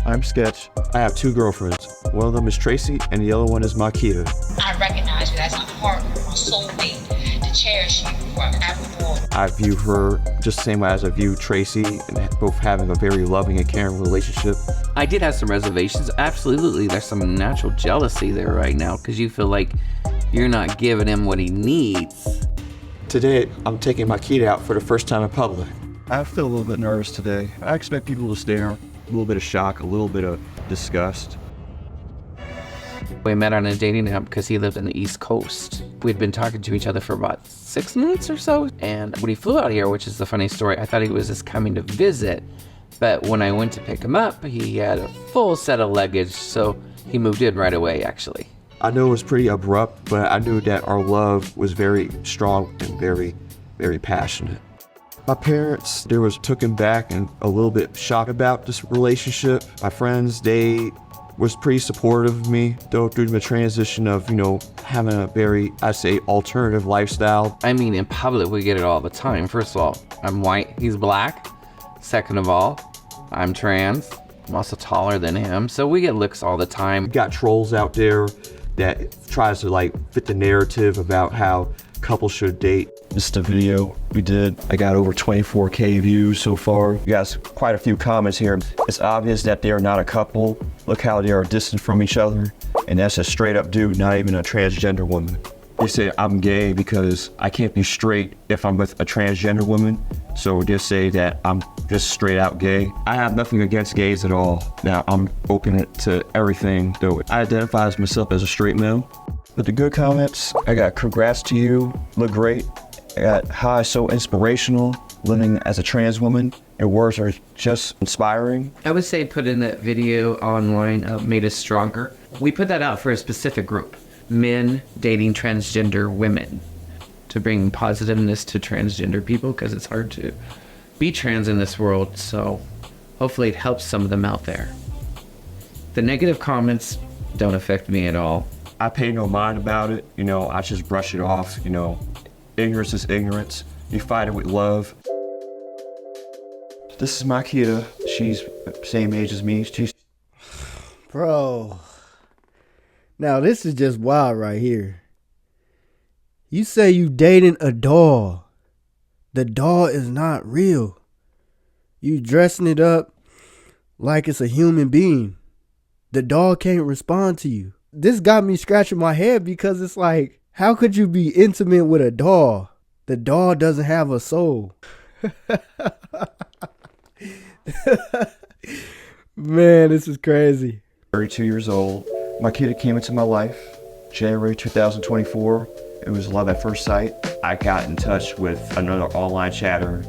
I'm Sketch. I have two girlfriends. One of them is Tracy, and the other one is Makita. I recognize you as my partner, my soulmate, to cherish you forevermore. I view her just the same way as I view Tracy, and both having a very loving and caring relationship. I did have some reservations. Absolutely, there's some natural jealousy there right now because you feel like you're not giving him what he needs. Today, I'm taking Makita out for the first time in public. I feel a little bit nervous today. I expect people to stare, a little bit of shock, a little bit of disgust. We met on a dating app because he lived on the East Coast. We'd been talking to each other for about 6 months or so. And when he flew out here, which is the funny story, I thought he was just coming to visit. But when I went to pick him up, he had a full set of luggage. So he moved in right away, actually. I know it was pretty abrupt, but I knew that our love was very strong and very, very passionate. My parents, they was taken back and a little bit shocked about this relationship. My friends, they was pretty supportive of me through the transition of, having a very, I'd say, alternative lifestyle. I mean, in public, we get it all the time. First of all, I'm white, he's black. Second of all, I'm trans. I'm also taller than him, so we get looks all the time. We got trolls out there that tries to fit the narrative about how couples should date. This is the video we did. I got over 24K views so far. We got quite a few comments here. It's obvious that they are not a couple. Look how they are distant from each other. And that's a straight up dude, not even a transgender woman. They say I'm gay because I can't be straight if I'm with a transgender woman. So they say that I'm just straight out gay. I have nothing against gays at all. Now I'm open to everything, though I identify as myself as a straight male. But the good comments, I got congrats to you, look great. I got hi, so inspirational, living as a trans woman. Your words are just inspiring. I would say put in that video online, Made Us Stronger. We put that out for a specific group, men dating transgender women, to bring positiveness to transgender people because it's hard to be trans in this world. So hopefully it helps some of them out there. The negative comments don't affect me at all. I pay no mind about it. I just brush it off. Ignorance is ignorance. You fight it with love. This is Makita. She's the same age as me. Bro. Now this is just wild right here. You say you dating a doll. The doll is not real. You dressing it up like it's a human being. The doll can't respond to you. This got me scratching my head because it's like, how could you be intimate with a doll? The doll doesn't have a soul. Man, this is crazy. 32 years old. Makita came into my life January 2024. It was love at first sight. I got in touch with another online chatter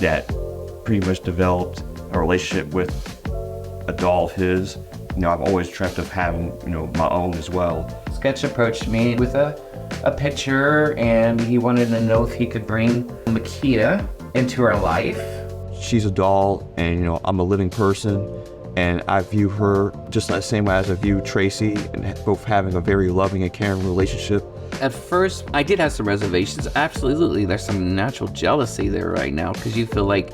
that pretty much developed a relationship with a doll of his. I've always dreamt of having, my own as well. Sketch approached me with a picture, and he wanted to know if he could bring Makita into our life. She's a doll, and I'm a living person, and I view her just the same way as I view Tracy, and both having a very loving and caring relationship. At first, I did have some reservations. Absolutely, there's some natural jealousy there right now because you feel like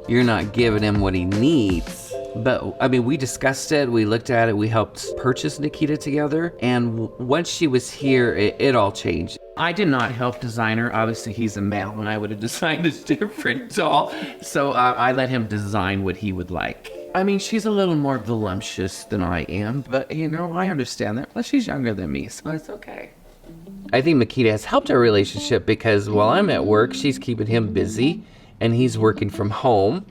you're not giving him what he needs. But we discussed it, we looked at it, we helped purchase Makita together, and once she was here, it all changed. I did not help design her. Obviously, he's a male, and I would have designed a different doll. So I let him design what he would like. She's a little more voluptuous than I am, but I understand that. Plus, she's younger than me, so it's okay. I think Makita has helped our relationship because while I'm at work, she's keeping him busy, and he's working from home.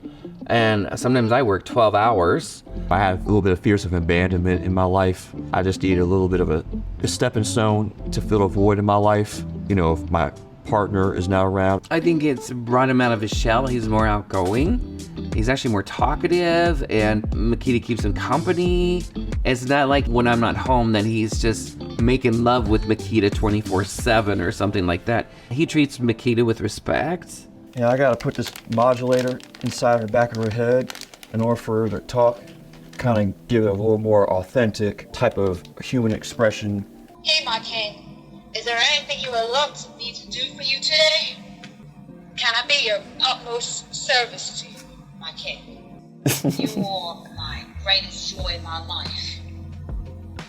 And sometimes I work 12 hours. I have a little bit of fears of abandonment in my life. I just need a little bit of a stepping stone to fill a void in my life. If my partner is not around. I think it's brought him out of his shell. He's more outgoing. He's actually more talkative, and Makita keeps him company. It's not like when I'm not home that he's just making love with Makita 24/7 or something like that. He treats Makita with respect. I gotta put this modulator inside her back of her head in order for her to talk, kind of give it a little more authentic type of human expression. Hey, my king, is there anything you would love me to do for you today? Can I be your utmost service to you, my king? You are my greatest joy in my life.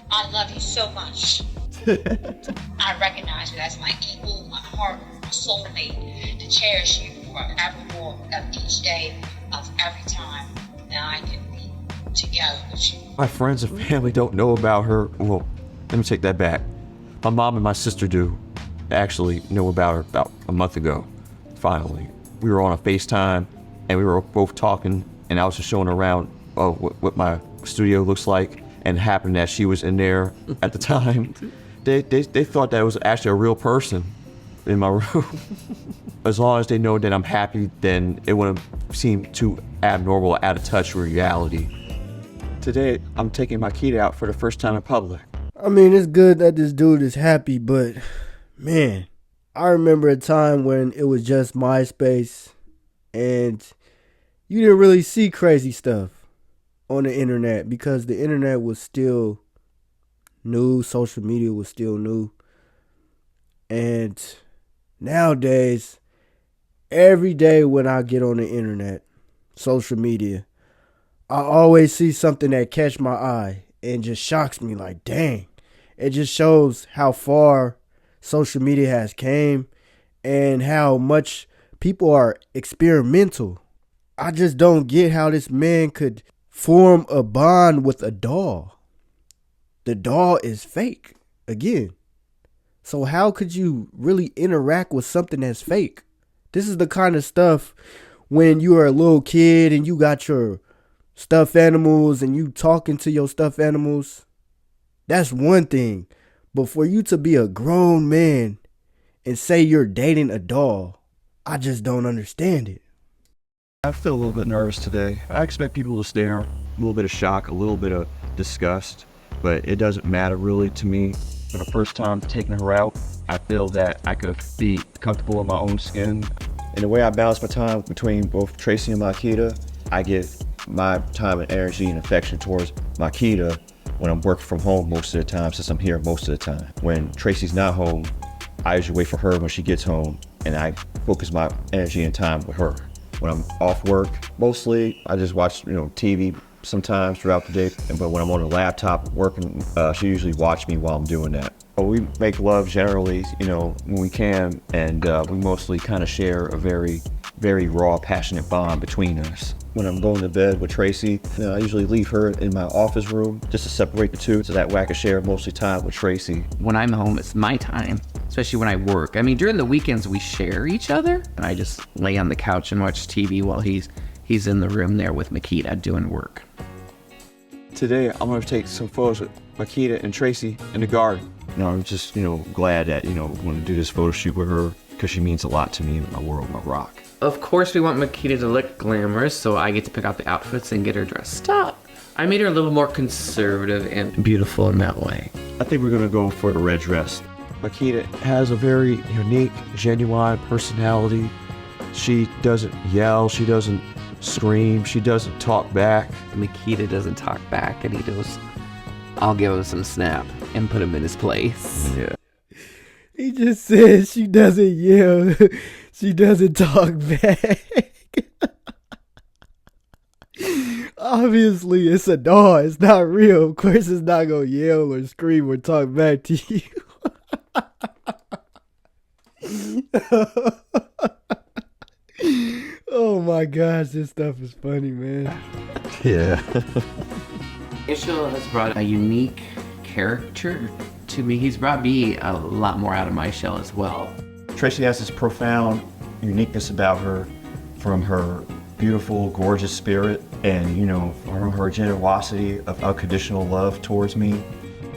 I love you so much. I recognize you as my equal, my partner, my soulmate, to cherish you forevermore of each day of every time that I can be together with you. My friends and family don't know about her. Well, let me take that back. My mom and my sister do actually know about her about a month ago, finally. We were on a FaceTime, and we were both talking, and I was just showing her around what my studio looks like, and it happened that she was in there at the time. They thought that was actually a real person in my room. As long as they know that I'm happy, then it wouldn't seem too abnormal, out of touch with reality. Today, I'm taking my kid out for the first time in public. I mean, it's good that this dude is happy, but man, I remember a time when it was just MySpace and you didn't really see crazy stuff on the internet because the internet was still new, social media was still new. And nowadays, every day when I get on the internet, social media, I always see something that catch my eye and just shocks me like, dang. It just shows how far social media has came and how much people are experimental. I just don't get how this man could form a bond with a doll. The doll is fake, again. So how could you really interact with something that's fake? This is the kind of stuff when you are a little kid and you got your stuffed animals and you talking to your stuffed animals. That's one thing. But for you to be a grown man and say you're dating a doll, I just don't understand it. I feel a little bit nervous today. I expect people to stare, a little bit of shock, a little bit of disgust, but it doesn't matter really to me. For the first time taking her out, I feel that I could be comfortable in my own skin. And the way I balance my time between both Tracy and Makita, I give my time and energy and affection towards Makita when I'm working from home most of the time, since I'm here most of the time. When Tracy's not home, I usually wait for her when she gets home, and I focus my energy and time with her. When I'm off work, mostly I just watch TV sometimes throughout the day, but when I'm on the laptop working, she usually watch me while I'm doing that. We make love generally, when we can, and we mostly kind of share a very, very raw, passionate bond between us. When I'm going to bed with Tracy, I usually leave her in my office room just to separate the two so that way I can share mostly time with Tracy. When I'm home, it's my time, especially when I work. I mean, during the weekends, we share each other, and I just lay on the couch and watch TV while he's in the room there with Makita doing work. Today, I'm going to take some photos with Makita and Tracy in the garden. I'm just, glad that, I want to do this photo shoot with her because she means a lot to me in my world, my rock. Of course, we want Makita to look glamorous, so I get to pick out the outfits and get her dressed up. I made her a little more conservative and beautiful in that way. I think we're going to go for the red dress. Makita has a very unique, genuine personality. She doesn't yell, she doesn't scream, she doesn't talk back. Makita doesn't talk back, and he goes, I'll give him some snap and put him in his place. Yeah. He just said she doesn't yell, she doesn't talk back. Obviously, it's a doll. It's not real. Of course, it's not going to yell or scream or talk back to you. Oh my gosh, this stuff is funny, man. Yeah. Ishel has brought a unique character to me. He's brought me a lot more out of my shell as well. Tracy has this profound uniqueness about her, from her beautiful, gorgeous spirit and, from her generosity of unconditional love towards me.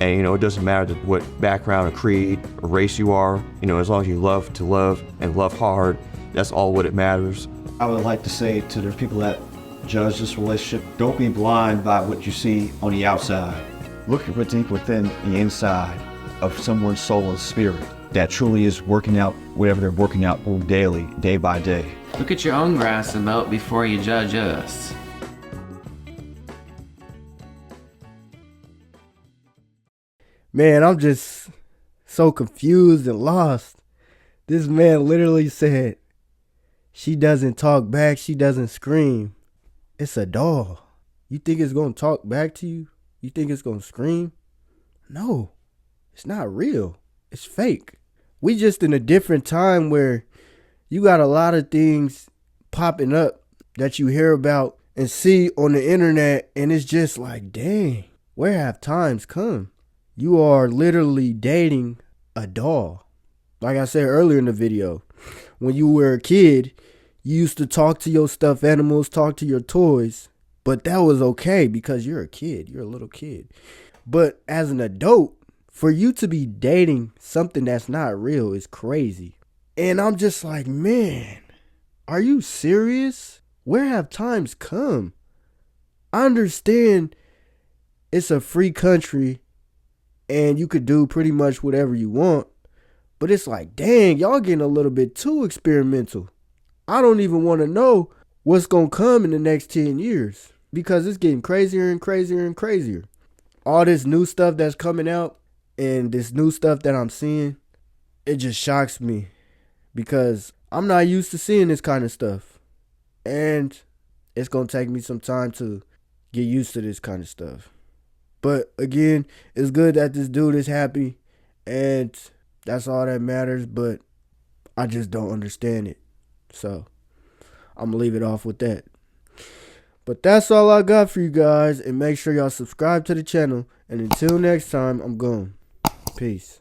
And, it doesn't matter what background or creed or race you are, as long as you love to love and love hard, that's all what it matters. I would like to say to the people that judge this relationship, don't be blind by what you see on the outside. Look at what's deep within the inside of someone's soul and spirit that truly is working out whatever they're working out daily, day by day. Look at your own grass and moat before you judge us. Man, I'm just so confused and lost. This man literally said, she doesn't talk back, she doesn't scream. It's a doll. You think it's gonna talk back to you? You think it's gonna scream? No, it's not real. It's fake. We just in a different time where you got a lot of things popping up that you hear about and see on the internet, and it's just like, dang, where have times come? You are literally dating a doll. Like I said earlier in the video, when you were a kid, you used to talk to your stuffed animals, talk to your toys, but that was okay because you're a kid. You're a little kid. But as an adult, for you to be dating something that's not real is crazy. And I'm just like, man, are you serious? Where have times come? I understand it's a free country and you could do pretty much whatever you want. But it's like, dang, y'all getting a little bit too experimental. I don't even want to know what's going to come in the next 10 years because it's getting crazier and crazier and crazier. All this new stuff that's coming out and this new stuff that I'm seeing, it just shocks me because I'm not used to seeing this kind of stuff. And it's going to take me some time to get used to this kind of stuff. But again, it's good that this dude is happy and that's all that matters, but I just don't understand it. So I'm going to leave it off with that. But that's all I got for you guys. And make sure y'all subscribe to the channel. And until next time, I'm gone. Peace.